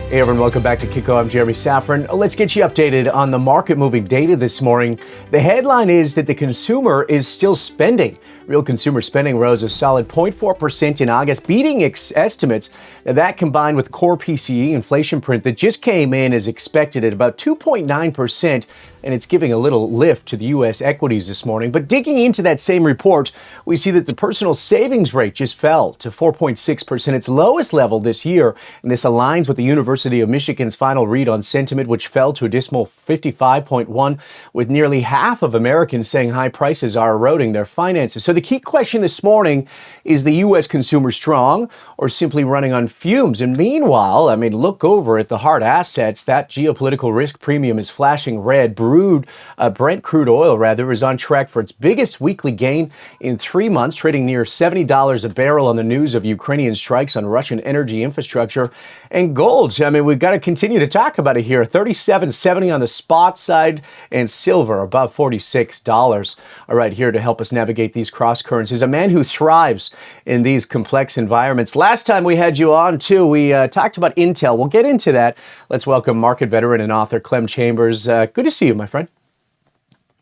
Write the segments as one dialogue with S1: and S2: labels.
S1: Hey everyone, welcome back to Kitco. I'm Jeremy Szafron. Let's get you updated on the market-moving data this morning. The headline is that the consumer is still spending. Real consumer spending rose a solid 0.4% in August, beating estimates. Now that combined with core PCE inflation print that just came in as expected at about 2.9%, and it's giving a little lift to the U.S. equities this morning. But digging into that same report, we see that the personal savings rate just fell to 4.6%, its lowest level this year. And this aligns with the University of Michigan's final read on sentiment, which fell to a dismal 55.1, with nearly half of Americans saying high prices are eroding their finances. So the key question this morning is the U.S. consumer strong or simply running on fumes? And meanwhile, look over at the hard assets. That geopolitical risk premium is flashing red. Brent crude oil, is on track for its biggest weekly gain in 3 months, trading near $70 a barrel on the news of Ukrainian strikes on Russian energy infrastructure. And gold, we've got to continue to talk about it here. $37.70 on the spot side, and silver above $46. All right, here to help us navigate these cross currents is a man who thrives in these complex environments. Last time we had you on, too, we talked about Intel. We'll get into that. Let's welcome market veteran and author Clem Chambers. Good to see you, my friend.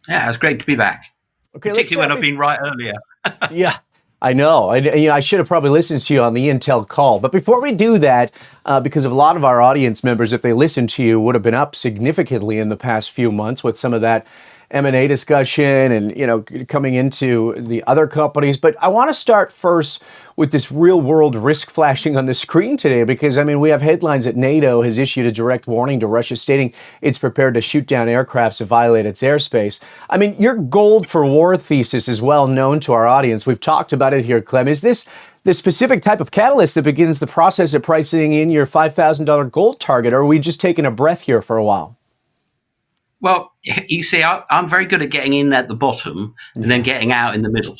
S2: Yeah, it's great to be back. Okay, particularly when I've been right earlier.
S1: Yeah, I know. I should have probably listened to you on the Intel call. But before we do that, because of a lot of our audience members, if they listened to you, would have been up significantly in the past few months with some of that M&A discussion and, coming into the other companies. But I want to start first with this real world risk flashing on the screen today, because, we have headlines that NATO has issued a direct warning to Russia stating it's prepared to shoot down aircrafts to violate its airspace. Your gold for war thesis is well known to our audience. We've talked about it here, Clem. Is this the specific type of catalyst that begins the process of pricing in your $5,000 gold target, or are we just taking a breath here for a while?
S2: Well, you see, I'm very good at getting in at the bottom and then getting out in the middle.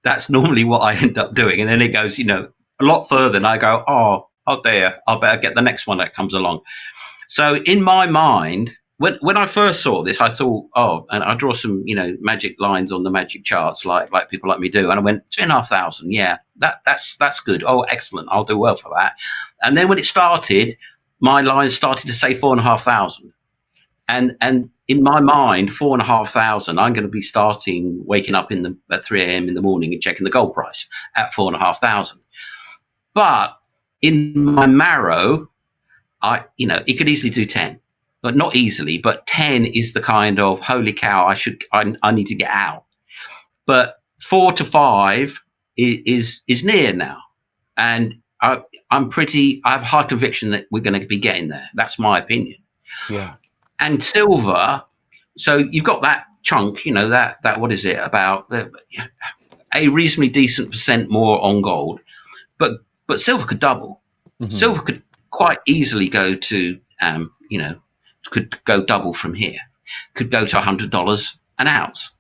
S2: That's normally what I end up doing. And then it goes, a lot further and I go, oh dear, I better get the next one that comes along. So in my mind, when I first saw this, I thought, and I draw some, magic lines on the magic charts like people like me do. And I went, 2,500. Yeah, that's good. Oh, excellent. I'll do well for that. And then when it started, my lines started to say 4,500. And in my mind, 4,500, I'm going to be waking up at 3 a.m. in the morning and checking the gold price at 4,500. But in my marrow, it could easily do 10, but not easily. But 10 is the kind of holy cow. I need to get out. But 4 to 5 is near now, and I have high conviction that we're going to be getting there. That's my opinion.
S1: Yeah.
S2: And silver, so you've got that chunk, that what is it, about a reasonably decent percent more on gold, but silver could double. Mm-hmm. Silver could quite easily go to, could go double from here, could go to $100 an ounce.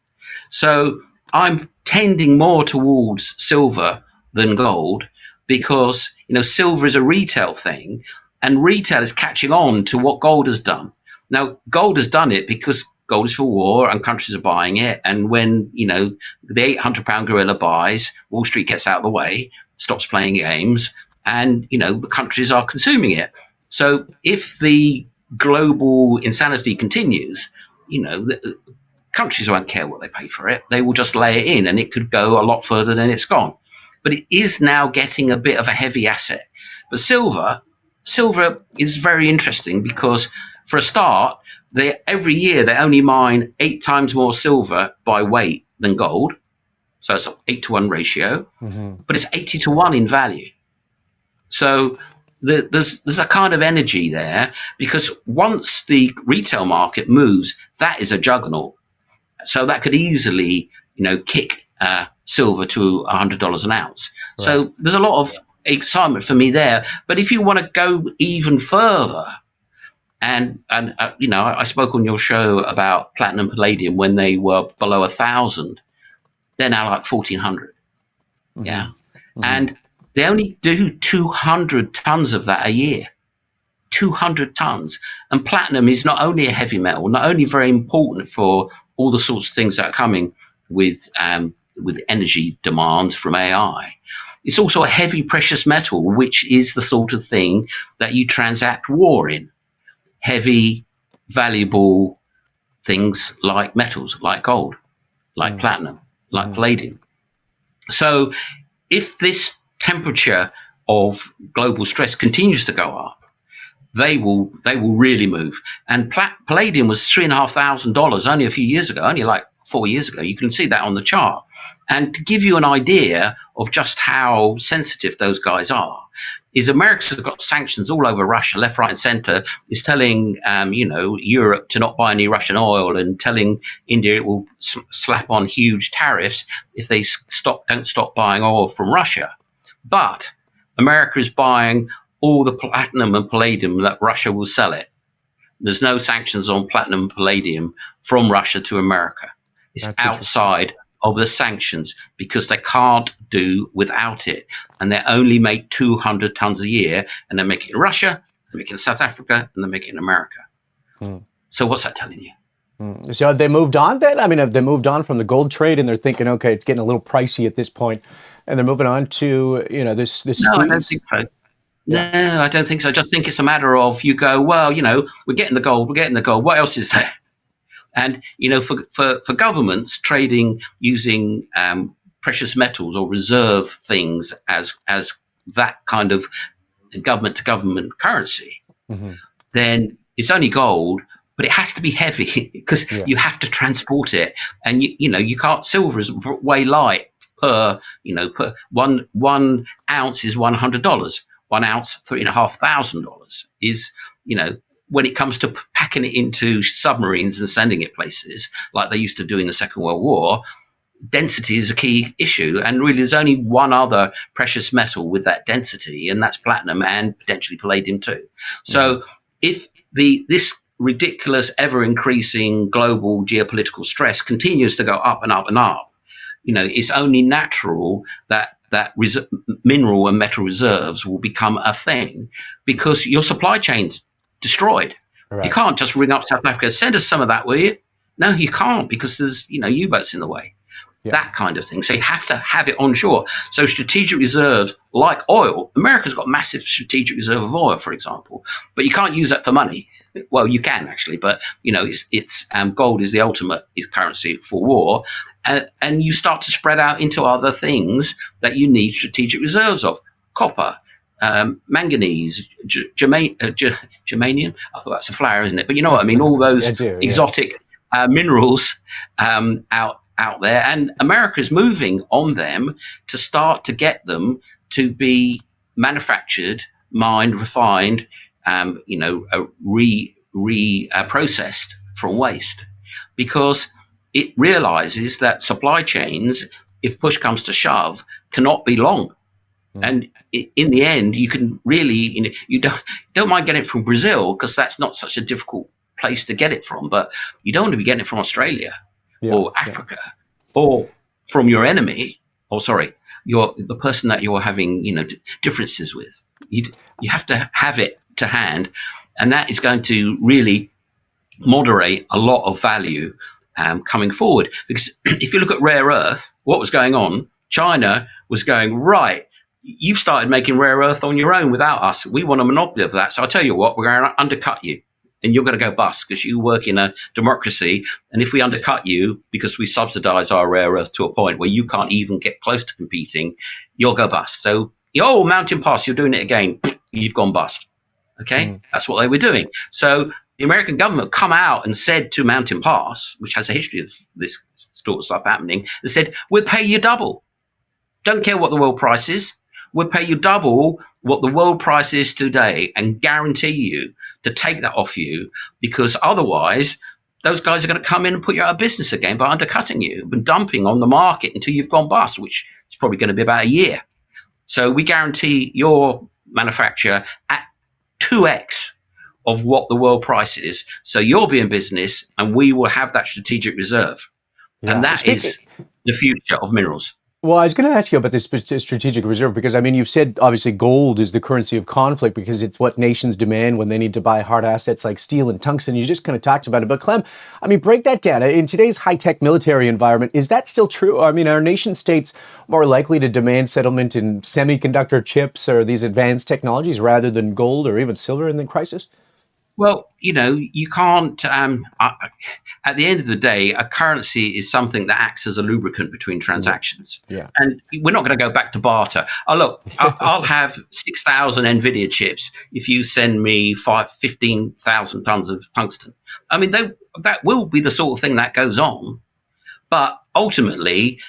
S2: So I'm tending more towards silver than gold because, silver is a retail thing and retail is catching on to what gold has done. Now, gold has done it because gold is for war and countries are buying it. And when, the 800-pound gorilla buys, Wall Street gets out of the way, stops playing games, and, the countries are consuming it. So if the global insanity continues, the countries won't care what they pay for it. They will just lay it in and it could go a lot further than it's gone. But it is now getting a bit of a heavy asset. But silver is very interesting because for a start, every year they only mine 8 times more silver by weight than gold. So it's an 8-to-1 ratio, but it's 80-to-1 in value. So there's a kind of energy there because once the retail market moves, that is a juggernaut. So that could easily, kick silver to $100 an ounce. Right. So there's a lot of excitement for me there. But if you want to go even further, and I spoke on your show about Platinum and Palladium when they were below 1,000. They're now like 1,400. Mm-hmm. Yeah. Mm-hmm. And they only do 200 tons of that a year. 200 tons. And platinum is not only a heavy metal, not only very important for all the sorts of things that are coming with energy demands from AI, It's also a heavy precious metal, which is the sort of thing that you transact war in. Heavy, valuable things like metals, like gold, like platinum, like palladium. So if this temperature of global stress continues to go up, they will really move. And palladium was $3,500 only a few years ago, only like 4 years ago. You can see that on the chart. And to give you an idea of just how sensitive those guys are, is America's got sanctions all over Russia, left, right, and center. Is telling Europe to not buy any Russian oil, and telling India it will slap on huge tariffs if they don't stop buying oil from Russia. But America is buying all the platinum and palladium that Russia will sell it. There's no sanctions on platinum and palladium from Russia to America. It's outside of the sanctions because they can't do without it. And they only make 200 tons a year, and they make it in Russia, they make it in South Africa, and they make it in America. So what's that telling you?
S1: So have they moved on then? I mean, have they moved on from the gold trade and they're thinking, okay, it's getting a little pricey at this point, and they're moving on to, this
S2: No,
S1: squeeze?
S2: I don't think so. No, I don't think so. I just think it's a matter of, you go, well, we're getting the gold. What else is there? And, for governments trading using precious metals or reserve things as that kind of government to government currency, then it's only gold, but it has to be heavy because you have to transport it. And, you can't, silver is way light per 1 ounce is $100. 1 ounce, $3,500 is, when it comes to packing it into submarines and sending it places like they used to do in the Second World War, density is a key issue. And really, there's only one other precious metal with that density, and that's platinum and potentially palladium too. So if this ridiculous, ever-increasing global geopolitical stress continues to go up and up and up, it's only natural that mineral and metal reserves will become a thing, because your supply chain's destroyed. Right. You can't just ring up South Africa, send us some of that, will you? No, you can't, because there's U-boats in the way. That kind of thing. So you have to have it onshore. So strategic reserves like oil, America's got massive strategic reserve of oil, for example, but you can't use that for money. Well, you can actually, but it's gold is the ultimate currency for war, and you start to spread out into other things that you need strategic reserves of: copper, manganese, germanium. I thought that's a flower, isn't it? But you know what I mean. All those exotic minerals out there, and America is moving on them to start to get them to be manufactured, mined, refined, processed from waste, because it realizes that supply chains, if push comes to shove, cannot be long. And in the end, you can really, you don't mind getting it from Brazil, because that's not such a difficult place to get it from, but you don't want to be getting it from Australia or Africa or from your enemy, or the person that you're having differences with. You have to have it to hand, and that is going to really moderate a lot of value coming forward. Because if you look at rare earth, what was going on? China was going, right, you've started making rare earth on your own without us. We want a monopoly of that. So I'll tell you what, we're going to undercut you, and you're going to go bust, because you work in a democracy. And if we undercut you because we subsidize our rare earth to a point where you can't even get close to competing, you'll go bust. So, Mountain Pass, you're doing it again. You've gone bust. Okay. That's what they were doing. So the American government come out and said to Mountain Pass, which has a history of this sort of stuff happening, they said, we'll pay you double. Don't care what the world price is. We'll pay you double what the world price is today, and guarantee you to take that off you, because otherwise those guys are going to come in and put you out of business again by undercutting you and dumping on the market until you've gone bust, which is probably going to be about a year. So we guarantee your manufacture at 2x of what the world price is. So you'll be in business, and we will have that strategic reserve. And that is the future of minerals.
S1: Well, I was going to ask you about this strategic reserve because, I mean, you've said obviously gold is the currency of conflict because it's what nations demand when they need to buy hard assets like steel and tungsten. You just kind of talked about it. But Clem, I mean, break that down. In today's high-tech military environment, is that still true? I mean, are nation states more likely to demand settlement in semiconductor chips or these advanced technologies rather than gold or even silver in the crisis?
S2: Well, you can't. At the end of the day, a currency is something that acts as a lubricant between transactions.
S1: Yeah.
S2: And we're not going to go back to barter. Oh, look, I'll have 6,000 NVIDIA chips if you send me 15,000 tons of tungsten. I mean, that will be the sort of thing that goes on. But ultimately,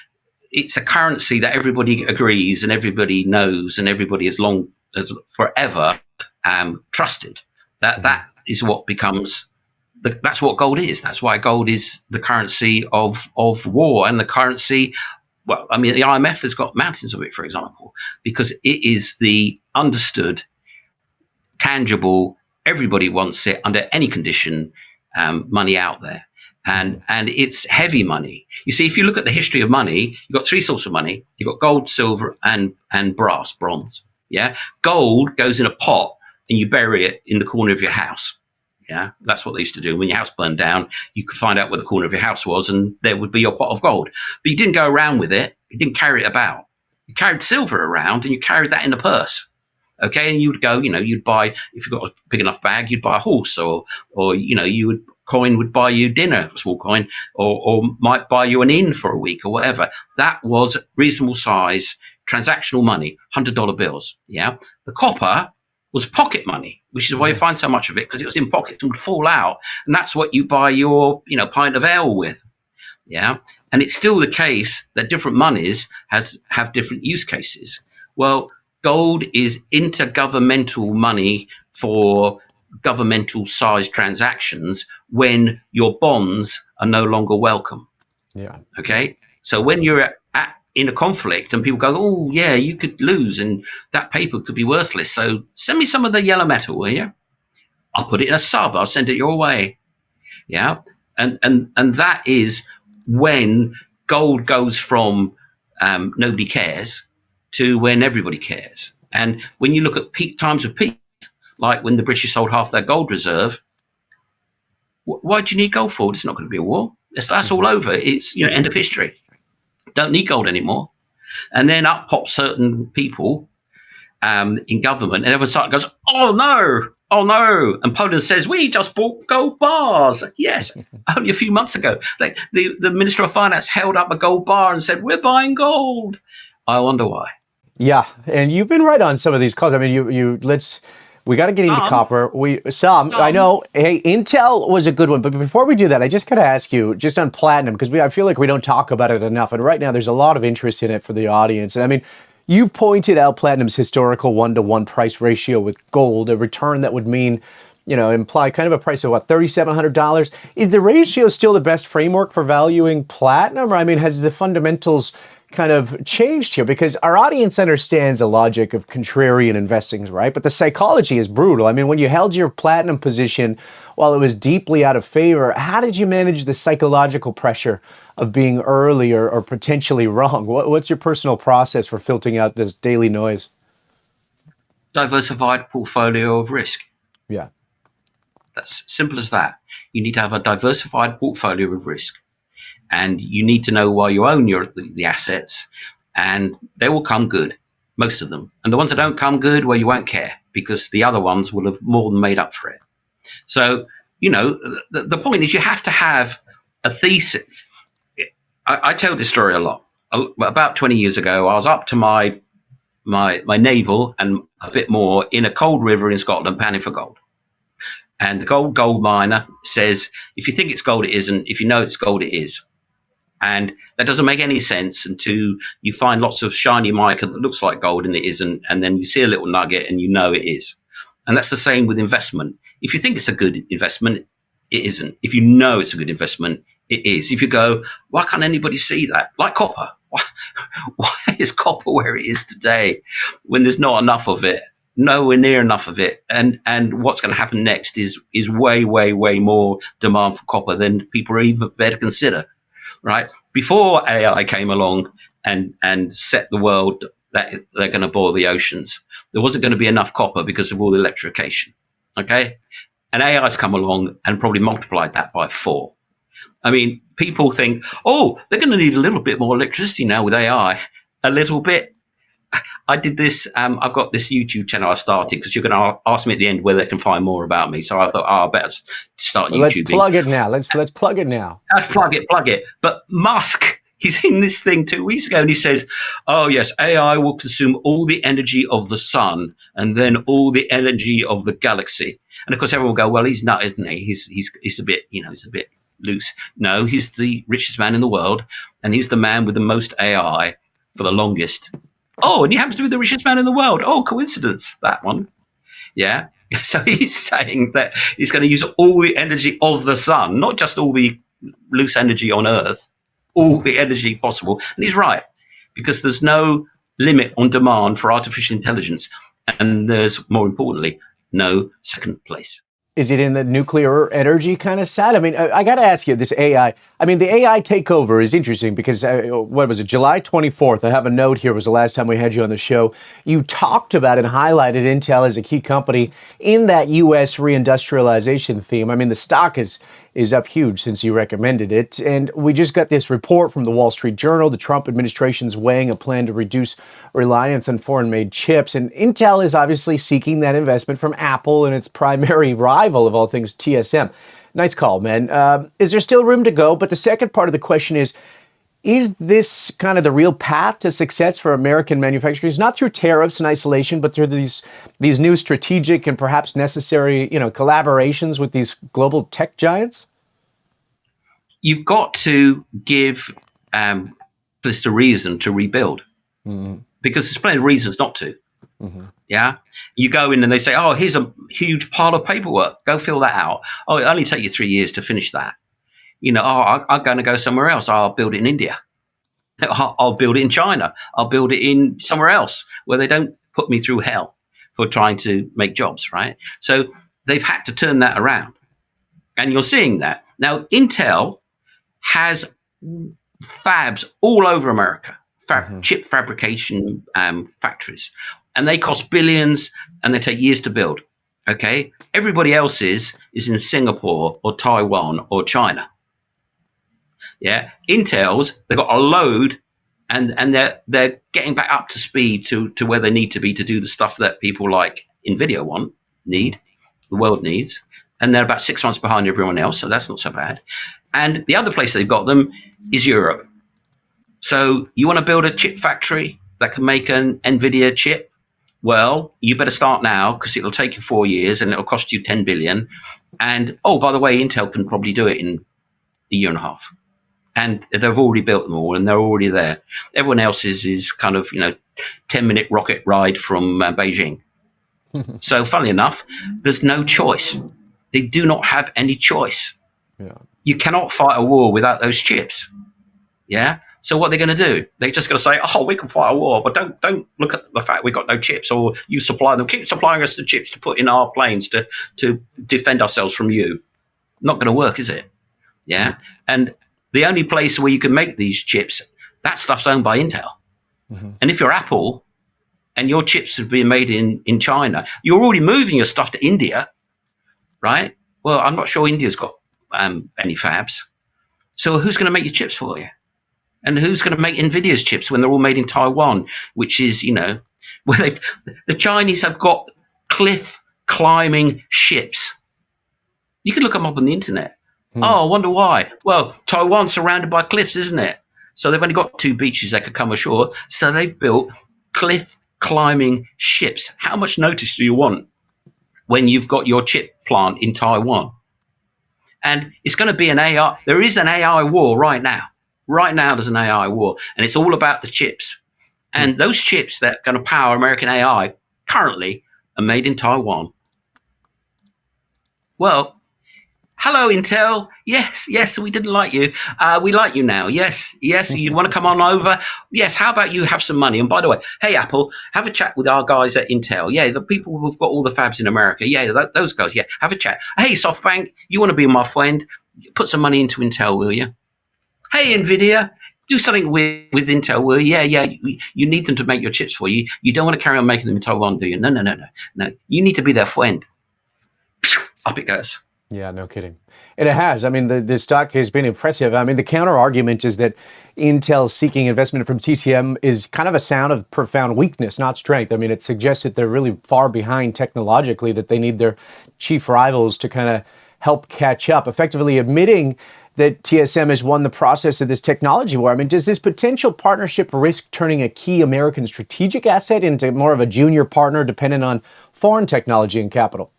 S2: it's a currency that everybody agrees and everybody knows and everybody as forever trusted. That is what becomes that's what gold is. That's why gold is the currency of war and the currency. Well, I mean, the IMF has got mountains of it, for example, because it is the understood, tangible, everybody wants it under any condition, money out there. And it's heavy money. You see, if you look at the history of money, you've got three sorts of money. You've got gold, silver, and bronze. Yeah. Gold goes in a pot and you bury it in the corner of your house. Yeah, that's what they used to do. When your house burned down, you could find out where the corner of your house was and there would be your pot of gold. But you didn't go around with it. You didn't carry it about. You carried silver around and you carried that in a purse. Okay, and you would go, you'd buy, if you've got a big enough bag, you'd buy a horse or coin would buy you dinner, a small coin, or might buy you an inn for a week or whatever. That was reasonable size transactional money, $100 bills. Yeah, the copper was pocket money, which is why you find so much of it, because it was in pockets and would fall out. And that's what you buy your, pint of ale with. Yeah. And it's still the case that different monies have different use cases. Well, gold is intergovernmental money for governmental sized transactions when your bonds are no longer welcome.
S1: Yeah.
S2: Okay. So when you're in a conflict and people go, oh yeah, you could lose and that paper could be worthless. So send me some of the yellow metal, will you? I'll put it in a sub. I'll send it your way. Yeah. And that is when gold goes from nobody cares to when everybody cares. And when you look at peak times of peace, like when the British sold half their gold reserve, why do you need gold for? It's not going to be a war. That's all over. It's end of history. Don't need gold anymore. And then up pop certain people in government, and everyone goes, oh no. And Poland says, we just bought gold bars. Yes, only a few months ago. Like the Minister of Finance held up a gold bar and said, we're buying gold. I wonder why.
S1: Yeah, and you've been right on some of these calls. I mean, we got to get into copper. I know. Hey, Intel was a good one, but before we do that, I just got to ask you just on platinum because I feel like we don't talk about it enough, and right now there's a lot of interest in it for the audience. And I mean, you pointed out platinum's historical 1-to-1 price ratio with gold, a return that would mean, imply kind of a price of what, $3,700. Is the ratio still the best framework for valuing platinum, or I mean, has the fundamentals kind of changed here? Because our audience understands the logic of contrarian investing, right? But the psychology is brutal. I mean, when you held your platinum position while it was deeply out of favor, how did you manage the psychological pressure of being early or potentially wrong? What's your personal process for filtering out this daily noise?
S2: Diversified portfolio of risk.
S1: Yeah.
S2: That's simple as that. You need to have a diversified portfolio of risk. And you need to know why you own the assets, and they will come good, most of them. And the ones that don't come good, well, you won't care because the other ones will have more than made up for it. So, the point is you have to have a thesis. I tell this story a lot. About 20 years ago, I was up to my navel and a bit more in a cold river in Scotland panning for gold. And the gold miner says, if you think it's gold, it isn't. If you know it's gold, it is. And that doesn't make any sense until you find lots of shiny mica that looks like gold and it isn't. And then you see a little nugget and you know it is. And that's the same with investment. If you think it's a good investment, it isn't. If you know it's a good investment, it is. If you go, why can't anybody see that? Like copper. Why is copper where it is today when there's not enough of it? Nowhere near enough of it. And what's going to happen next is way, way, way more demand for copper than people are even better consider. Right? Before AI came along and set the world that they're going to boil the oceans. There wasn't going to be enough copper because of all the electrification. Okay, and AI's come along and probably multiplied that by 4. I mean, people think, oh, they're going to need a little bit more electricity now with AI. A little bit. I did this. I've got this YouTube channel I started because you're going to ask me at the end where they can find more about me. So I thought, I better start YouTubing.
S1: Let's plug it now. Let's plug it now.
S2: Let's plug it. But Musk, he's in this thing 2 weeks ago, and he says, oh, yes, AI will consume all the energy of the sun and then all the energy of the galaxy. And of course, everyone will go, well, he's not, isn't he? He's a bit, he's a bit loose. No, he's the richest man in the world, and he's the man with the most AI for the longest. Oh, and he happens to be the richest man in the world. Oh, coincidence, that one. Yeah. So he's saying that he's going to use all the energy of the sun, not just all the loose energy on Earth, all the energy possible. And he's right, because there's no limit on demand for artificial intelligence. And there's, more importantly, no second place.
S1: Is it in the nuclear energy kind of side? I mean, I got to ask you, this AI, I mean, the AI takeover is interesting because, what was it, July 24th? I have a note here, was the last time we had you on the show. You talked about and highlighted Intel as a key company in that U.S. reindustrialization theme. I mean, the stock is up huge since you recommended it. And we just got this report from the Wall Street Journal. The Trump administration's weighing a plan to reduce reliance on foreign-made chips. And Intel is obviously seeking that investment from Apple and its primary rival of all things, TSM. Nice call, man. Is there still room to go? But the second part of the question is this kind of the real path to success for American manufacturers, not through tariffs and isolation, but through these new strategic and perhaps necessary, collaborations with these global tech giants?
S2: You've got to give this a reason to rebuild, because there's plenty of reasons not to. Yeah, you go in and they say, oh, here's a huge pile of paperwork. Go fill that out. Oh, it only take you 3 years to finish that. I'm going to go somewhere else. I'll build it in India. I'll build it in China. I'll build it in somewhere else where they don't put me through hell for trying to make jobs, right? So they've had to turn that around. And you're seeing that. Now, Intel has fabs all over America, chip fabrication factories. And they cost billions and they take years to build. Okay? Everybody else is in Singapore or Taiwan or China. Yeah, Intel's, they've got a load and they're getting back up to speed to where they need to be to do the stuff that people like NVIDIA the world needs. And they're about 6 months behind everyone else, so that's not so bad. And the other place they've got them is Europe. So you want to build a chip factory that can make an NVIDIA chip? Well, you better start now because it'll take you 4 years and it'll cost you 10 billion. And, oh, by the way, Intel can probably do it in a year and a half. And they've already built them all and they're already there. Everyone else's is kind of, 10-minute rocket ride from Beijing. So funnily enough, there's no choice. They do not have any choice. Yeah. You cannot fight a war without those chips. Yeah. So what they're going to do? They're just going to say, "Oh, we can fight a war, but don't look at the fact we've got no chips, or you supply them. Keep supplying us the chips to put in our planes to defend ourselves from you." Not going to work, is it? Yeah. And the only place where you can make these chips, that stuff's owned by Intel. And if you're Apple and your chips have been made in China, you're already moving your stuff to India, right? Well, I'm not sure India's got any fabs. So who's going to make your chips for you? And who's going to make NVIDIA's chips when they're all made in Taiwan, which is, where the Chinese have got cliff climbing ships. You can look them up on the internet. Oh, I wonder why. Well, Taiwan's surrounded by cliffs, isn't it? So they've only got 2 beaches they could come ashore. So they've built cliff climbing ships. How much notice do you want when you've got your chip plant in Taiwan? And it's going to be an AI. There is an AI war right now. Right now, there's an AI war, and it's all about the chips. And those chips that are going to power American AI currently are made in Taiwan. Well, hello, Intel. Yes, we didn't like you. We like you now. Yes, you want to come on over? Yes, how about you have some money? And by the way, hey, Apple, have a chat with our guys at Intel. Yeah, the people who've got all the fabs in America. Yeah, those guys, yeah, have a chat. Hey, SoftBank, you want to be my friend? Put some money into Intel, will you? Hey, NVIDIA, Do something with Intel where, you need them to make your chips for you. You don't want to carry on making them in Taiwan, do you? No. You need to be their friend. Up it goes.
S1: Yeah, no kidding. And it has. I mean, the stock has been impressive. I mean, the counter argument is that Intel seeking investment from TCM is kind of a sound of profound weakness, not strength. I mean, it suggests that they're really far behind technologically, that they need their chief rivals to kind of help catch up, effectively admitting that TSM has won the process of this technology war. I mean, does this potential partnership risk turning a key American strategic asset into more of a junior partner dependent on foreign technology and capital?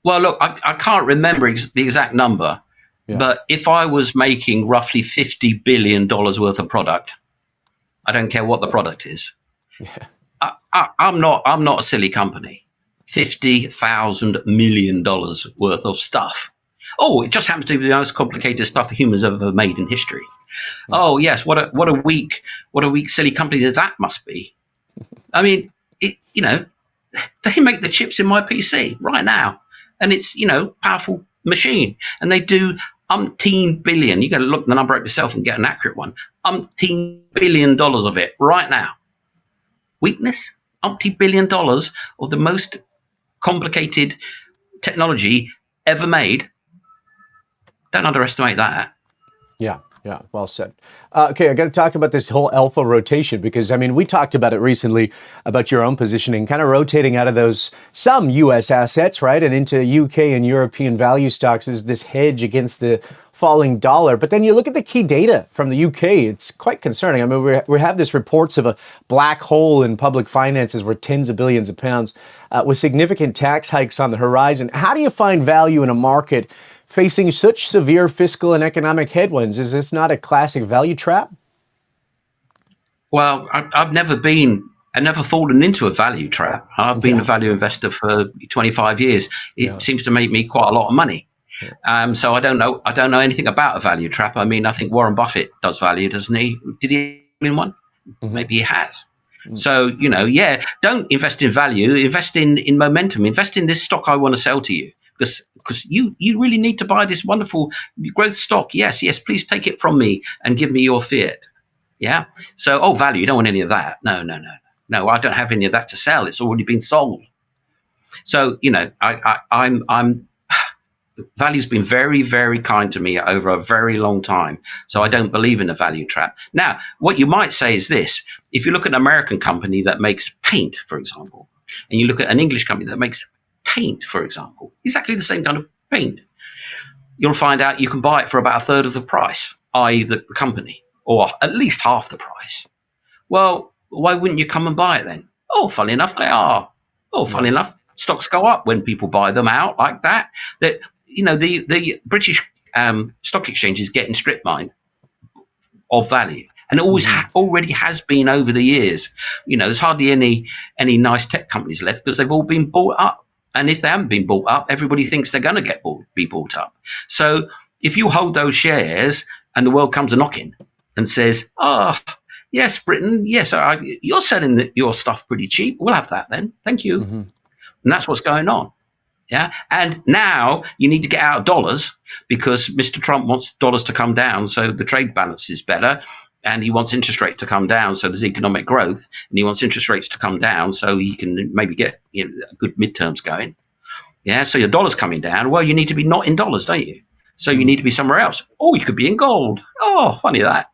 S2: Well, look, I can't remember the exact number, but if I was making roughly $50 billion worth of product, I don't care what the product is. Yeah. I'm not a silly company. $50,000 million worth of stuff. Oh, it just happens to be the most complicated stuff humans have ever made in history. Oh yes, what a weak silly company that must be. I mean, they make the chips in my PC right now. And it's, powerful machine. And they do umpteen billion. You got to look the number up yourself and get an accurate one. Umpteen $1 billion of it right now. Weakness? Umpteen $1 billion of the most complicated technology ever made. Don't underestimate that.
S1: Yeah, well said. Okay, I got to talk about this whole alpha rotation because, I mean, we talked about it recently about your own positioning, kind of rotating out of those some U.S. assets, right, and into U.K. and European value stocks as this hedge against the falling dollar. But then you look at the key data from the UK, it's quite concerning. I mean, we have this reports of a black hole in public finances worth tens of billions of pounds with significant tax hikes on the horizon. How do you find value in a market facing such severe fiscal and economic headwinds? Is this not a classic value trap?
S2: Well, I've never fallen into a value trap. I've been a value investor for 25 years. It seems to make me quite a lot of money. So I don't know anything about a value trap. I mean, I think Warren Buffett does value, doesn't he? Did he win one? Mm-hmm. Maybe he has. Mm-hmm. So, don't invest in value, invest in momentum, invest in this stock I want to sell to you. Because you really need to buy this wonderful growth stock. Yes, please take it from me and give me your fiat. Yeah. So, value, you don't want any of that. No, I don't have any of that to sell. It's already been sold. So, I'm value's been very, very kind to me over a very long time. So I don't believe in a value trap. Now, what you might say is this: if you look at an American company that makes paint, for example, and you look at an English company that makes paint, for example, exactly the same kind of paint, you'll find out you can buy it for about a third of the price, i.e. the company, or at least half the price. Well, why wouldn't you come and buy it then? Oh, funny enough, they are. Oh, funny enough, stocks go up when people buy them out like that. That the British stock exchange is getting strip mined of value. And it always already has been over the years. There's hardly any nice tech companies left because they've all been bought up. And if they haven't been bought up, everybody thinks they're going to be bought up. So if you hold those shares and the world comes a knocking and says, "Oh, yes, Britain, yes, you're selling your stuff pretty cheap. We'll have that then. Thank you." Mm-hmm. And that's what's going on. Yeah. And now you need to get out of dollars because Mr. Trump wants dollars to come down so the trade balance is better. And he wants interest rates to come down so there's economic growth. And he wants interest rates to come down so he can maybe get good midterms going. Yeah. So your dollar's coming down. Well, you need to be not in dollars, don't you? So you need to be somewhere else. Oh, you could be in gold. Oh, funny that.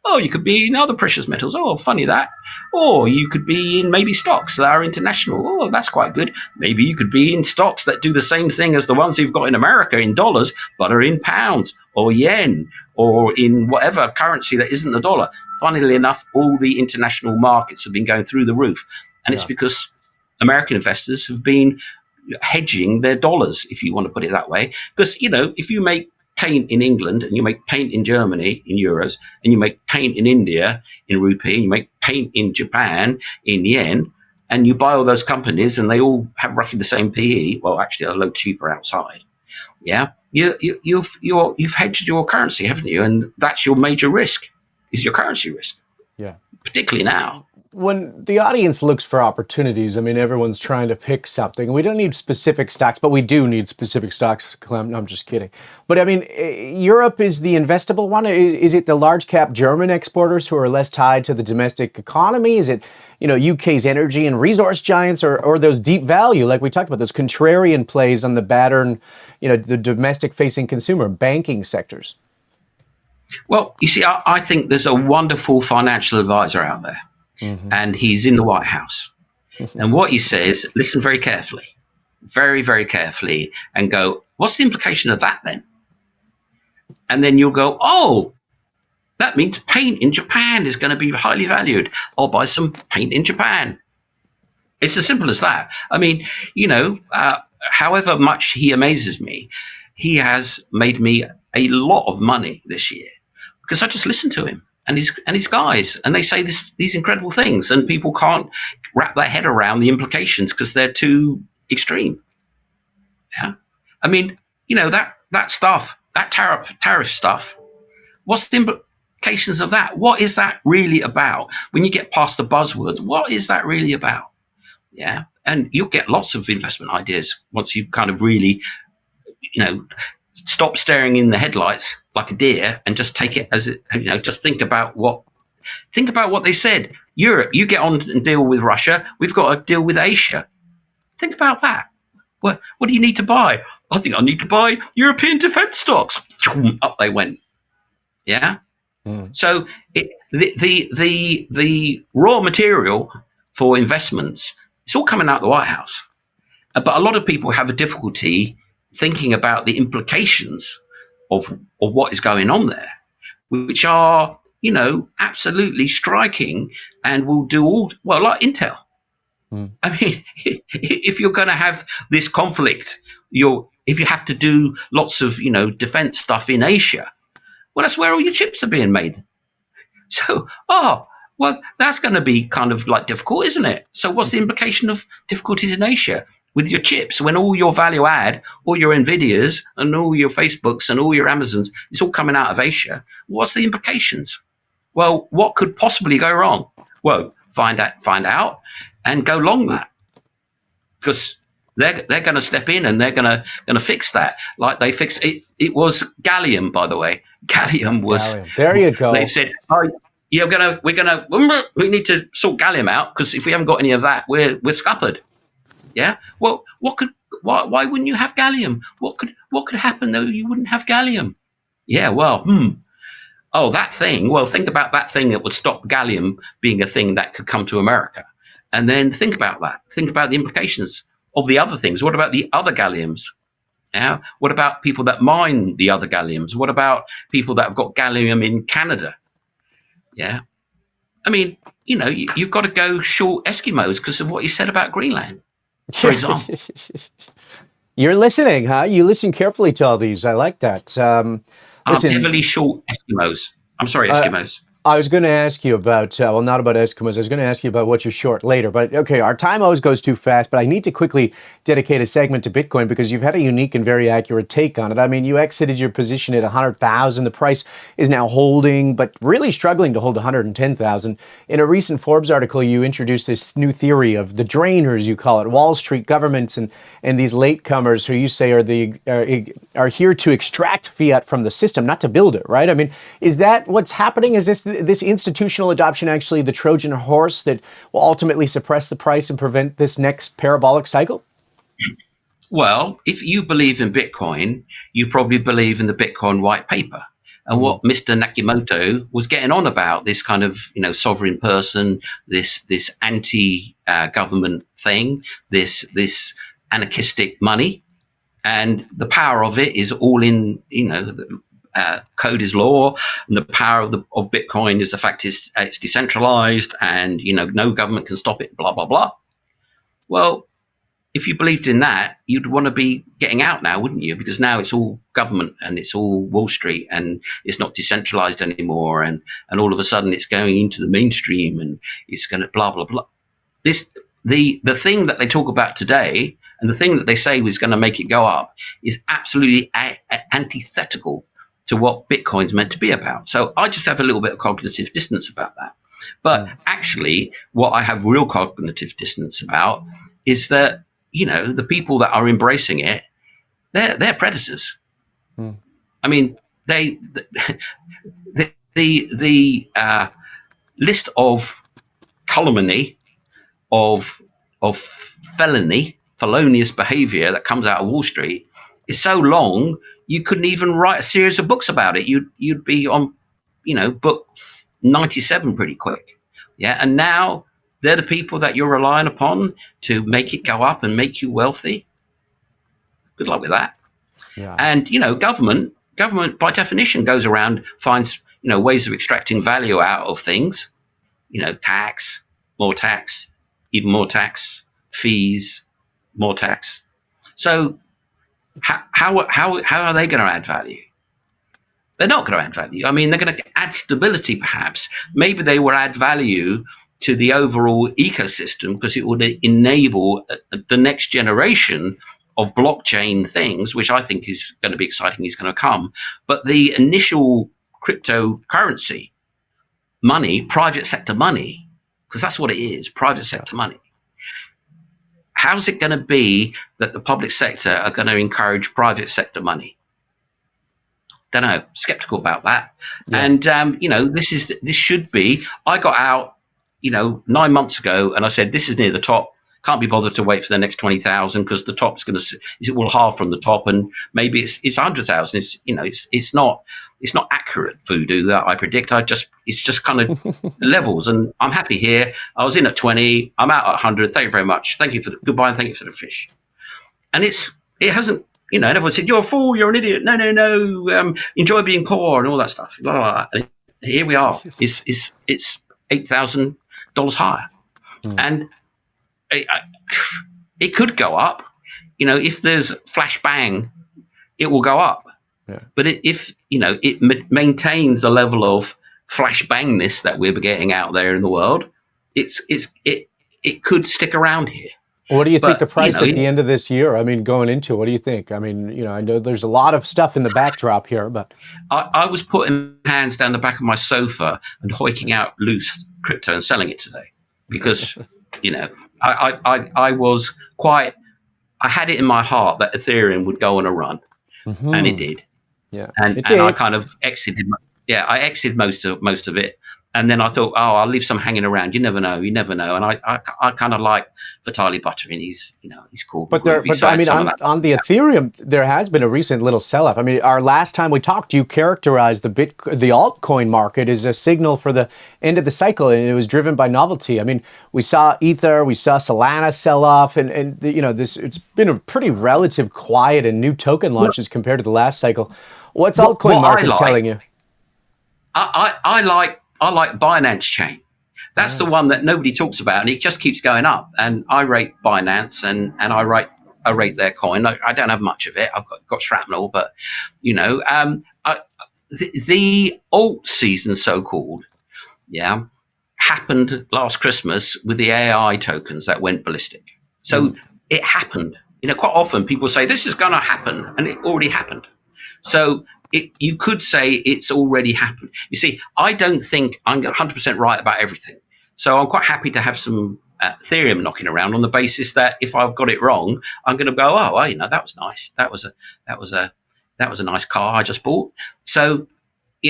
S2: Oh, you could be in other precious metals. Oh, funny that. Or you could be in maybe stocks that are international. Oh, that's quite good. Maybe you could be in stocks that do the same thing as the ones you've got in America in dollars, but are in pounds or yen or in whatever currency that isn't the dollar. Funnily enough, all the international markets have been going through the roof. And it's because American investors have been hedging their dollars, if you want to put it that way. Because, if you make paint in England and you make paint in Germany in euros and you make paint in India in rupee and you make paint in Japan in yen and you buy all those companies and they all have roughly the same PE, well, actually a lot cheaper outside. Yeah. You've hedged your currency, haven't you? And that's your major risk is your currency risk. Yeah. Particularly now.
S1: When the audience looks for opportunities, I mean, everyone's trying to pick something. We don't need specific stocks, but we do need specific stocks, Clem. No, I'm just kidding. But I mean, Europe is the investable one. Is it the large cap German exporters who are less tied to the domestic economy? Is it, UK's energy and resource giants, or those deep value, like we talked about, those contrarian plays on the battered, the domestic facing consumer banking sectors?
S2: Well, you see, I think there's a wonderful financial advisor out there. Mm-hmm. And he's in the White House. And what he says, listen very carefully, very, very carefully, and go, what's the implication of that then? And then you'll go, oh, that means paint in Japan is going to be highly valued. I'll buy some paint in Japan. It's as simple as that. I mean, however much he amazes me, he has made me a lot of money this year because I just listen to him. And his guys, and they say these incredible things, and people can't wrap their head around the implications because they're too extreme. Yeah, I mean, that stuff, that tariff stuff. What's the implications of that? What is that really about? When you get past the buzzwords, what is that really about? Yeah, and you'll get lots of investment ideas once you kind of really, stop staring in the headlights like a deer and just take it as it, just think about what they said. Europe, you get on and deal with Russia. We've got to deal with Asia. Think about that. What do you need to buy? I think I need to buy European defense stocks. Up they went. Yeah. Mm. So the raw material for investments, it's all coming out of the White House. But a lot of people have a difficulty thinking about the implications of what is going on there, which are, absolutely striking and will do like Intel. Mm. I mean, if you're going to have this conflict, if you have to do lots of, defense stuff in Asia, well, that's where all your chips are being made. So, that's going to be kind of like difficult, isn't it? So what's the implication of difficulties in Asia with your chips when all your value add, all your NVIDIAs and all your Facebooks and all your Amazons, it's all coming out of Asia? What's the implications? Well, what could possibly go wrong? Well, find out and go long that, because they're going to step in and they're going to fix that. Like they fixed it. It was gallium, by the way. Gallium was. Gallium.
S1: There you go.
S2: They said, "Oh, we need to sort gallium out because if we haven't got any of that, we're scuppered." Yeah. Well, why wouldn't you have gallium? What could happen though you wouldn't have gallium? Yeah. Well, Oh, that thing. Well, think about that thing that would stop gallium being a thing that could come to America, and then think about that. Think about the implications of the other things. What about the other galliums? Yeah. What about people that mine the other galliums? What about people that have got gallium in Canada? Yeah. I mean, you've got to go short Eskimos because of what you said about Greenland, for example.
S1: You're listening, huh? You listen carefully to all these. I like that.
S2: Listen, I'm heavily short Eskimos. I'm sorry, Eskimos.
S1: I was going to ask you about, not about Eskimos. I was going to ask you about what you're short later. But okay, our time always goes too fast. But I need to quickly dedicate a segment to Bitcoin because you've had a unique and very accurate take on it. I mean, you exited your position at 100,000. The price is now holding, but really struggling to hold 110,000. In a recent Forbes article, you introduced this new theory of the drainers, you call it, Wall Street governments and these latecomers who you say are here to extract fiat from the system, not to build it, right? I mean, is that what's happening? Is this institutional adoption actually the Trojan horse that will ultimately suppress the price and prevent this next parabolic cycle?
S2: Well, if you believe in Bitcoin, you probably believe in the Bitcoin white paper. And what Mr. Nakamoto was getting on about, this kind of, sovereign person, this anti-government thing, this anarchistic money, and the power of it is all in, code is law, and the power of Bitcoin is the fact it's decentralized, and no government can stop it. Blah blah blah. Well, if you believed in that, you'd want to be getting out now, wouldn't you? Because now it's all government and it's all Wall Street and it's not decentralized anymore, and all of a sudden it's going into the mainstream and it's going to blah blah blah. The thing that they talk about today and the thing that they say is going to make it go up is absolutely antithetical to what Bitcoin's meant to be about. So I just have a little bit of cognitive dissonance about that. But actually, what I have real cognitive dissonance about is that, the people that are embracing it, they're predators. I mean, the list of calumny, of felonious behavior that comes out of Wall Street is so long you couldn't even write a series of books about it. You'd be on, book 97 pretty quick. Yeah, and now they're the people that you're relying upon to make it go up and make you wealthy. Good luck with that.
S1: Yeah.
S2: And government by definition goes around, finds ways of extracting value out of things. Tax, more tax, even more tax, fees, more tax. So how are they going to add value? They're not going to add value. I mean, they're going to add stability, perhaps. Maybe they will add value to the overall ecosystem because it would enable the next generation of blockchain things, which I think is going to be exciting, is going to come. But the initial cryptocurrency money, private sector money, because that's what it is, private sector money. How's it going to be that the public sector are going to encourage private sector money? Don't know. Skeptical about that. Yeah. And this should be. I got out, 9 months ago, and I said this is near the top. Can't be bothered to wait for the next 20,000 because the top is going to. It will halve from the top, and maybe it's 100,000. It's not accurate voodoo that I predict. It's just kind of levels, and I'm happy here. I was in at 20. I'm out at 100. Thank you very much. Thank you for goodbye, and thank you for the fish. And it hasn't. And everyone said you're a fool, you're an idiot. No. Enjoy being poor and all that stuff. Blah, blah, blah. And here we are. It's $8,000 higher, and it could go up. If there's flash bang, it will go up. Yeah. But if it maintains the level of flash bangness that we're getting out there in the world, it could stick around here.
S1: What do you think the price at the end of this year? I mean, going into, what do you think? I mean, I know there's a lot of stuff in the backdrop here, but
S2: I was putting hands down the back of my sofa and hoiking out loose crypto and selling it today because, I was quite. I had it in my heart that Ethereum would go on a run, and it did.
S1: Yeah,
S2: and I kind of exited. I exited most of it. And then I thought, I'll leave some hanging around. You never know. And I kind of like Vitaly Buterin. He's cool.
S1: But I mean, on the Ethereum, there has been a recent little sell-off. I mean, our last time we talked, you characterized the altcoin market as a signal for the end of the cycle, and it was driven by novelty. I mean, we saw Ether, we saw Solana sell off, and it's been a pretty relative quiet and new token launches compared to the last cycle. What's altcoin market telling you?
S2: I like Binance Chain. That's the one that nobody talks about, and it just keeps going up. And I rate Binance, and I rate their coin. I don't have much of it. I've got shrapnel, but the alt season, so-called, happened last Christmas with the AI tokens that went ballistic. So it happened. Quite often people say this is going to happen, and it already happened. So you could say it's already happened. You see, I don't think I'm 100% right about everything. So I'm quite happy to have some Ethereum knocking around on the basis that if I've got it wrong, I'm going to go, that was nice. That was a nice car I just bought. So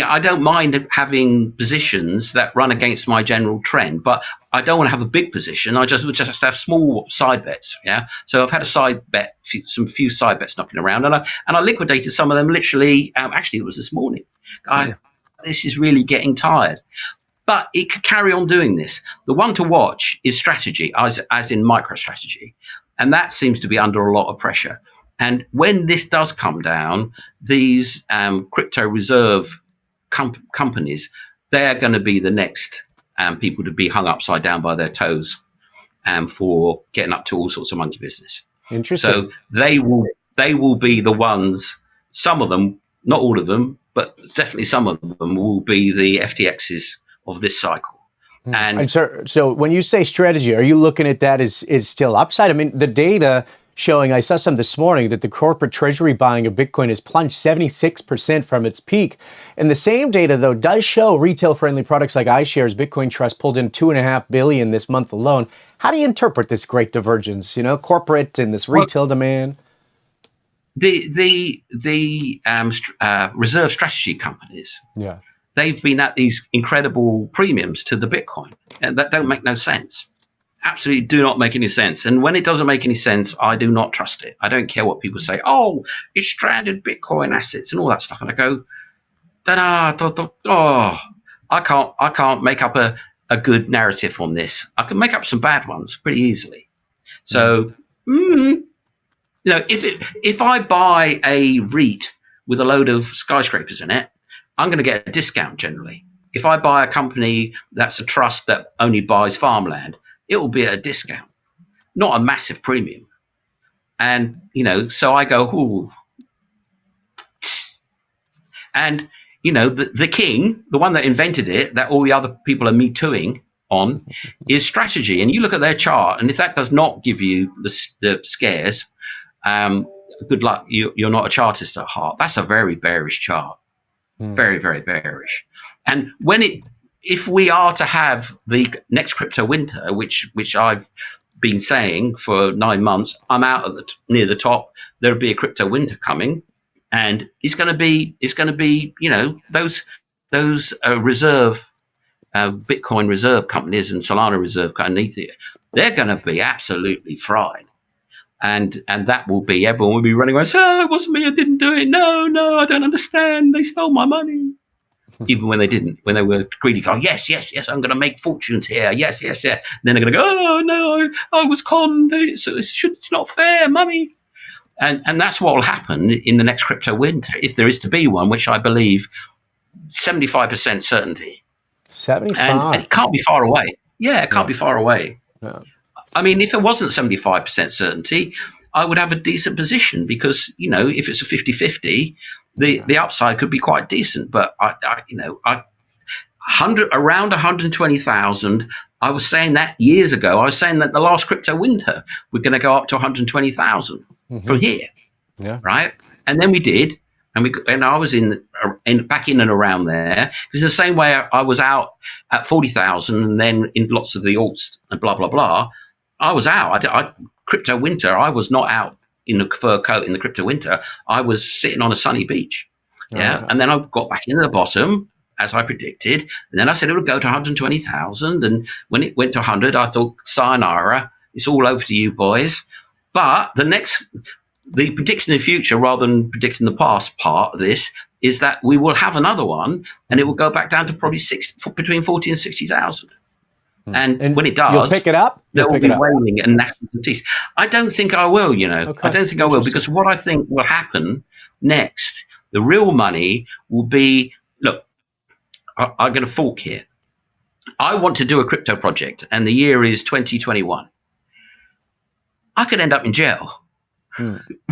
S2: I don't mind having positions that run against my general trend, but I don't want to have a big position. I just have small side bets. Yeah. So I've had a side bet, few side bets knocking around, and I liquidated some of them literally. Actually, it was this morning. This is really getting tired, but it could carry on doing this. The one to watch is strategy, as in MicroStrategy, and that seems to be under a lot of pressure. And when this does come down, these crypto reserve companies, they're going to be the next people to be hung upside down by their toes for getting up to all sorts of monkey business.
S1: Interesting.
S2: So they will be the ones, some of them, not all of them, but definitely some of them will be the FTXs of this cycle.
S1: And so when you say strategy, are you looking at that as still upside? I mean, the data showing, I saw some this morning, that the corporate treasury buying of Bitcoin has plunged 76% from its peak. And the same data, though, does show retail-friendly products like iShares Bitcoin Trust pulled in $2.5 billion this month alone. How do you interpret this great divergence, corporate and this retail demand?
S2: The reserve strategy companies, they've been at these incredible premiums to the Bitcoin, and that don't make no sense. Absolutely do not make any sense. And when it doesn't make any sense, I do not trust it. I don't care what people say. Oh, it's stranded Bitcoin assets and all that stuff. And I go, I can't make up a good narrative on this. I can make up some bad ones pretty easily. So, if I buy a REIT with a load of skyscrapers in it, I'm going to get a discount generally. If I buy a company that's a trust that only buys farmland, it will be at a discount, not a massive premium. And, so I go, ooh. And, the king, the one that invented it, that all the other people are me tooing on, is strategy. And you look at their chart, and if that does not give you the scares, good luck. You're not a chartist at heart. That's a very bearish chart. Very, very bearish. And if we are to have the next crypto winter, which I've been saying for 9 months, I'm out near the top. There'll be a crypto winter coming, and it's going to be those reserve Bitcoin reserve companies and Solana reserve companies, they're going to be absolutely fried. And that will be, everyone will be running around, it wasn't me, I didn't do it. No, I don't understand. They stole my money. Even when they didn't, when they were greedy, going, yes, I'm going to make fortunes here. Yes. And then they're going to go, oh, no, I was conned. It's not fair, money. And that's what will happen in the next crypto winter, if there is to be one, which I believe 75% certainty.
S1: 75?
S2: And it can't be far away. Yeah, it can't be far away.
S1: No.
S2: I mean, if it wasn't 75% certainty, I would have a decent position because, if it's a 50-50, the upside could be quite decent. But around 120,000, I was saying that years ago. I was saying that the last crypto winter, we're going to go up to 120,000 from here. Yeah. Right. And then we did. And I was back in and around there. Because the same way I was out at 40,000 and then in lots of the alts and blah, blah, blah, I was out. Crypto winter, I was not out in a fur coat in the crypto winter. I was sitting on a sunny beach. Yeah. And then I got back into the bottom, as I predicted. And then I said it would go to 120,000. And when it went to 100, I thought, sayonara, it's all over to you boys. But the prediction in the future, rather than predicting the past part of this, is that we will have another one, and it will go back down to probably between 40 and 60,000. And when it does,
S1: you'll pick it up.
S2: There will be wailing and gnashing of teeth. I don't think I will. Okay. I don't think I will, because what I think will happen next, the real money will be. Look, I'm going to fork here. I want to do a crypto project, and the year is 2021. I could end up in jail.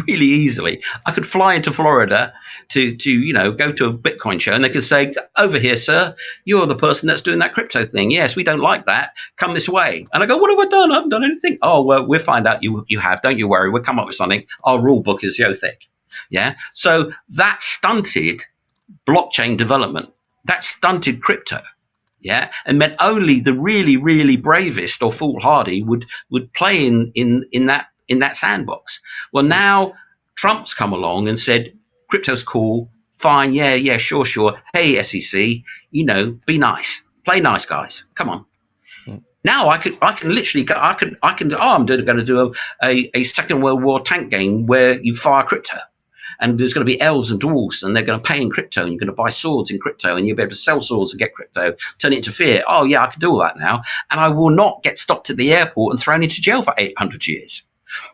S2: Really easily. I could fly into Florida to go to a Bitcoin show, and they could say, over here, sir, you're the person that's doing that crypto thing. Yes, we don't like that. Come this way. And I go, what have I done? I haven't done anything. Oh, well, we'll find out you have. Don't you worry. We'll come up with something. Our rule book is so thick. Yeah. So that stunted blockchain development. That stunted crypto. Yeah. And meant only the really, really bravest or foolhardy would play in that sandbox. Well, now Trump's come along and said, crypto's cool, fine, yeah, sure. Hey, SEC, be nice, play nice, guys. Come on. Now I can literally go. I'm going to do a Second World War tank game where you fire crypto, and there's going to be elves and dwarves, and they're going to pay in crypto, and you're going to buy swords in crypto, and you'll be able to sell swords and get crypto, turn it into fear. Oh yeah, I can do all that now, and I will not get stopped at the airport and thrown into jail for 800 years.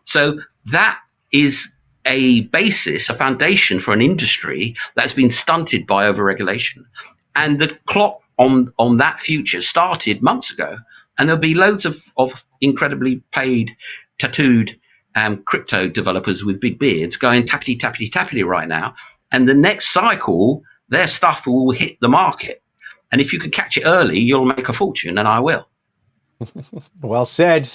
S2: So that is a basis, a foundation for an industry that's been stunted by overregulation. And the clock on that future started months ago. And there'll be loads of incredibly paid, tattooed crypto developers with big beards going tappity, tappity, tappity right now. And the next cycle, their stuff will hit the market. And if you can catch it early, you'll make a fortune, and I will.
S1: Well said.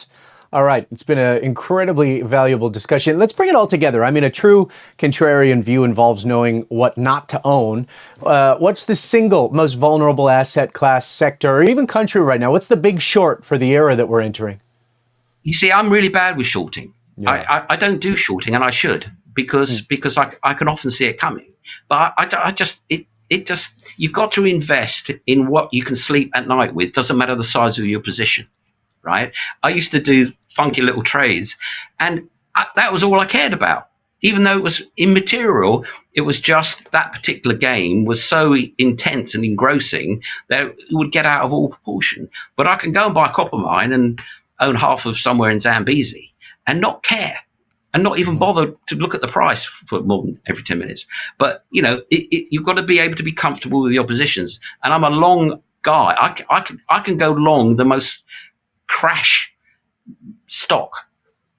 S1: All right, it's been an incredibly valuable discussion. Let's bring it all together. I mean, a true contrarian view involves knowing what not to own. What's the single most vulnerable asset class, sector, or even country right now? What's the big short for the era that we're entering?
S2: You see, I'm really bad with shorting.
S1: Yeah.
S2: I don't do shorting, and I should, because I can often see it coming. But it just you've got to invest in what you can sleep at night with. Doesn't matter the size of your position, right? I used to do funky little trades, and that was all I cared about. Even though it was immaterial, it was just that particular game was so intense and engrossing that it would get out of all proportion. But I can go and buy a copper mine and own half of somewhere in Zambezi and not care and not even bother to look at the price for more than every 10 minutes. But, you've got to be able to be comfortable with your positions. And I'm a long guy. I can go long the most crash stock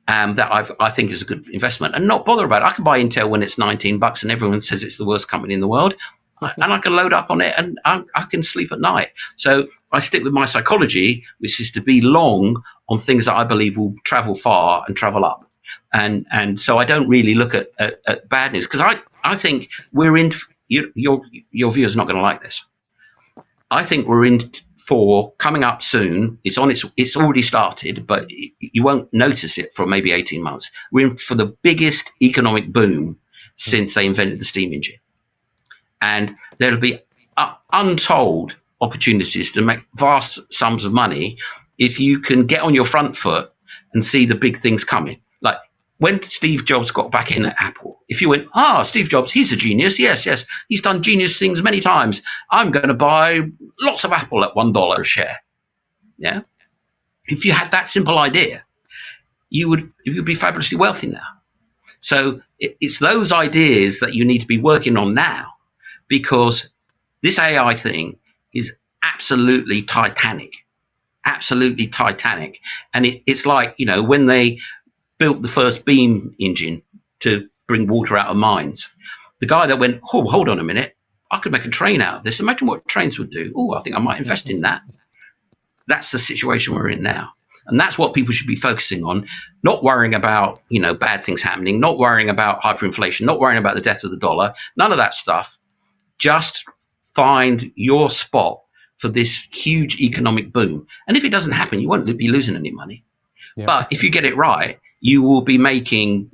S2: that I think is a good investment and not bother about it. I can buy Intel when it's $19 and everyone says it's the worst company in the world. And I can load up on it and I can sleep at night. So I stick with my psychology, which is to be long on things that I believe will travel far and travel up. And so I don't really look at bad news, because I think we're in, your viewers are not going to like this. I think we're in for coming up soon. It's already started, but you won't notice it for maybe 18 months. We're in for the biggest economic boom since they invented the steam engine. And there'll be untold opportunities to make vast sums of money if you can get on your front foot and see the big things coming. Like when Steve Jobs got back in at Apple, if you went, Steve Jobs, he's a genius. Yes, he's done genius things many times. I'm going to buy lots of Apple at $1 a share. Yeah. If you had that simple idea, you would be fabulously wealthy now. So it's those ideas that you need to be working on now, because this AI thing is absolutely titanic. And it's like, when they built the first beam engine to bring water out of mines, the guy that went, hold on a minute, I could make a train out of this. Imagine what trains would do. I think I might invest in that. That's the situation we're in now. And that's what people should be focusing on, not worrying about, bad things happening, not worrying about hyperinflation, not worrying about the death of the dollar, none of that stuff. Just find your spot for this huge economic boom. And if it doesn't happen, you won't be losing any money. Yeah. But if you get it right, you will be making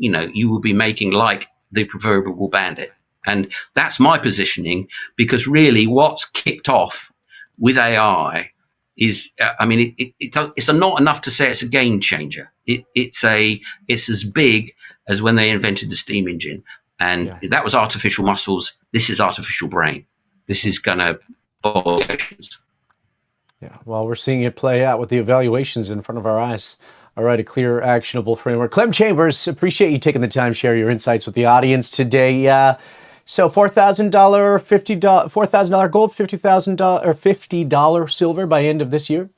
S2: like the proverbial bandit. And that's my positioning, because really what's kicked off with AI is, it's not enough to say it's a game changer. It's as big as when they invented the steam engine. And that was artificial muscles. This is artificial brain. This is going to boil the oceans.
S1: Yeah, well, we're seeing it play out with the evaluations in front of our eyes. All right, a clear, actionable framework. Clem Chambers, appreciate you taking the time to share your insights with the audience today. So $4,000 gold, $50,000 or $50 silver by end of this year?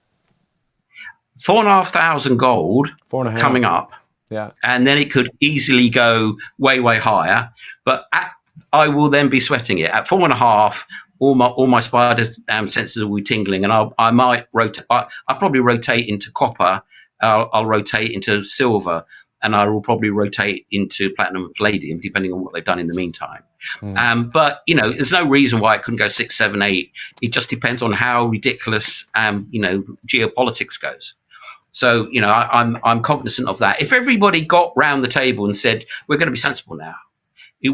S2: 4,500 gold coming up.
S1: Yeah.
S2: And then it could easily go way, way higher. But I will then be sweating it. At 4.5, all my spider sensors will be tingling, and I might rotate. I'll probably rotate into copper. I'll rotate into silver, and I will probably rotate into platinum and palladium, depending on what they've done in the meantime. But there's no reason why it couldn't go 6, 7, 8. It just depends on how ridiculous geopolitics goes. So I'm cognizant of that. If everybody got round the table and said we're going to be sensible now, it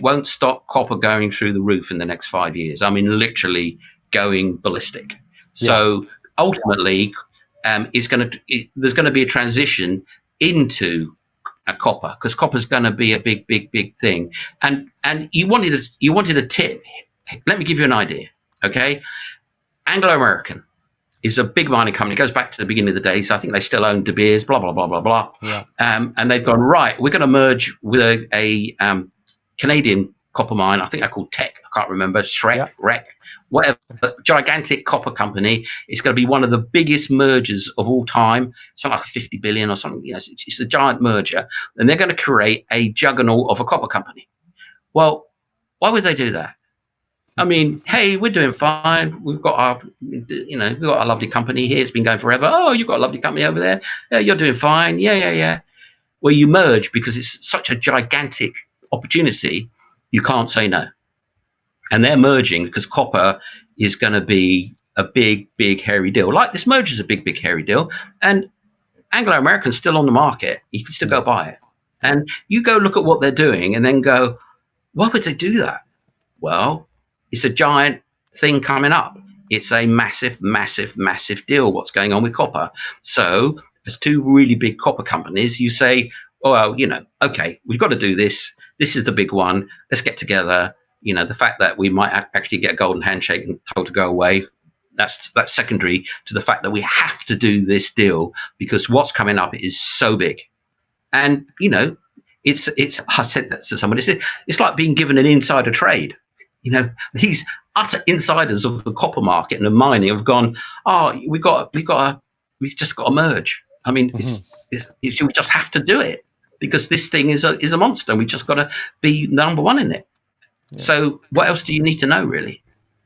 S2: won't stop copper going through the roof in the next 5 years. I mean, literally going ballistic. So ultimately, there's going to be a transition into a copper, because copper is going to be a big, big, big thing. And you wanted a tip. Let me give you an idea. Okay, Anglo American is a big mining company. It goes back to the beginning of the days. I think they still own De Beers, blah blah blah blah blah. Yeah. And they've gone, right, we're going to merge with a Canadian copper mine. I think they're called Tech. I can't remember. Rec, whatever. Gigantic copper company. It's going to be one of the biggest mergers of all time. Something like 50 billion or something. It's a giant merger, and they're going to create a juggernaut of a copper company. Well, why would they do that? I mean, hey, we're doing fine. We've got we've got a lovely company here. It's been going forever. Oh, you've got a lovely company over there. Yeah, you're doing fine. Yeah, yeah, yeah. Well, you merge because it's such a gigantic opportunity. You can't say no. And they're merging because copper is going to be a big, big, hairy deal. Like this merger is a big, big, hairy deal. And Anglo-American's still on the market. You can still go buy it. And you go look at what they're doing and then go, why would they do that? Well, it's a giant thing coming up. It's a massive, massive, massive deal, what's going on with copper. So as two really big copper companies, you say, oh, well, okay, we've got to do this. This is the big one. Let's get together. The fact that we might actually get a golden handshake and told to go away, that's secondary to the fact that we have to do this deal because what's coming up is so big. And, it's I said that to someone, it's like being given an insider trade. These utter insiders of the copper market and the mining have gone, oh, we just got to merge. I mean, we just have to do it because this thing is a monster. We just got to be number one in it. Yeah. So what else do you need to know, really?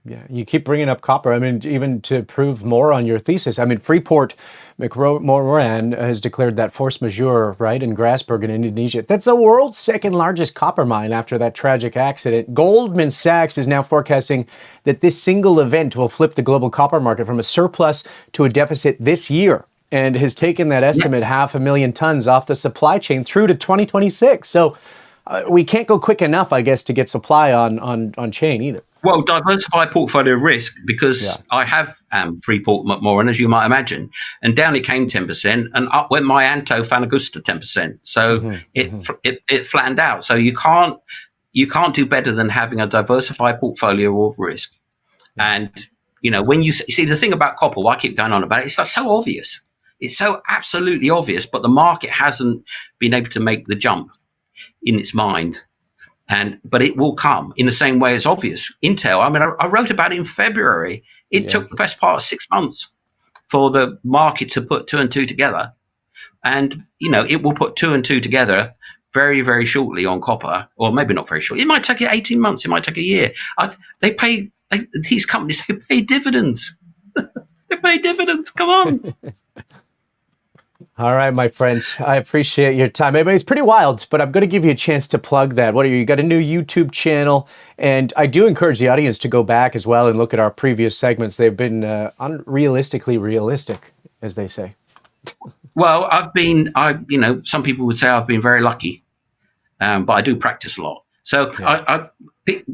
S1: Yeah, you keep bringing up copper. I mean, even to prove more on your thesis, I mean, Freeport McMoran has declared that force majeure, right, in Grasberg in Indonesia. That's the world's second largest copper mine after that tragic accident. Goldman Sachs is now forecasting that this single event will flip the global copper market from a surplus to a deficit this year and has taken that estimate 500,000 tons off the supply chain through to 2026. So we can't go quick enough, I guess, to get supply on chain either.
S2: Well, diversify portfolio risk because I have Freeport McMoran, as you might imagine, and down it came 10%, and up went my Anto Famagusta 10%. So it flattened out. So you can't do better than having a diversified portfolio of risk. And when you see the thing about copper, why I keep going on about it, it's so obvious. It's so absolutely obvious, but the market hasn't been able to make the jump in its mind. But it will come in the same way as obvious. Intel, I mean, I wrote about it in February. It took the best part of 6 months for the market to put two and two together. And, it will put two and two together very, very shortly on copper, or maybe not very shortly. It might take 18 months. It might take a year. These companies, they pay dividends. They pay dividends. Come on.
S1: All right, my friend. I appreciate your time. It's pretty wild, but I'm going to give you a chance to plug that. You got a new YouTube channel, and I do encourage the audience to go back as well and look at our previous segments. They've been unrealistically realistic, as they say.
S2: Well, some people would say I've been very lucky, but I do practice a lot. So I pick,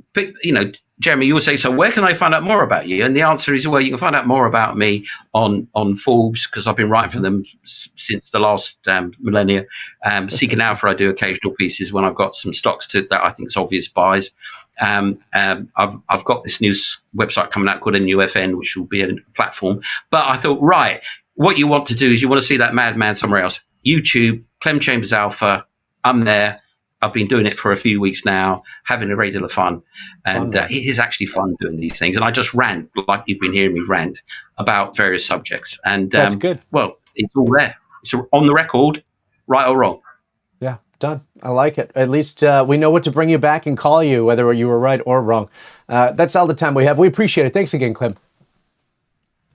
S2: Jeremy, you would say, so where can I find out more about you? And the answer is, well, you can find out more about me on Forbes, because I've been writing for them since the last millennia. Seeking Alpha, I do occasional pieces when I've got some stocks that I think is obvious buys. I've got this new website coming out called NUFN, which will be a platform. But I thought, right, what you want to do is you want to see that madman somewhere else. YouTube, Clem Chambers Alpha, I'm there. I've been doing it for a few weeks now, having a great deal of fun. And it is actually fun doing these things. And I just rant, like you've been hearing me rant, about various subjects. And
S1: that's good.
S2: Well, it's all there. It's on the record, right or wrong.
S1: Yeah, done. I like it. At least we know what to bring you back and call you, whether you were right or wrong. That's all the time we have. We appreciate it. Thanks again, Clem.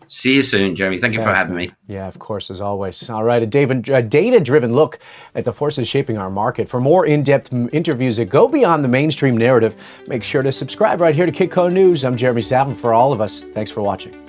S2: See you soon, Jeremy. Thank you for having me.
S1: Yeah, of course, as always. All right, a data-driven look at the forces shaping our market. For more in-depth interviews that go beyond the mainstream narrative, make sure to subscribe right here to Kitco News. I'm Jeremy Szafron for all of us. Thanks for watching.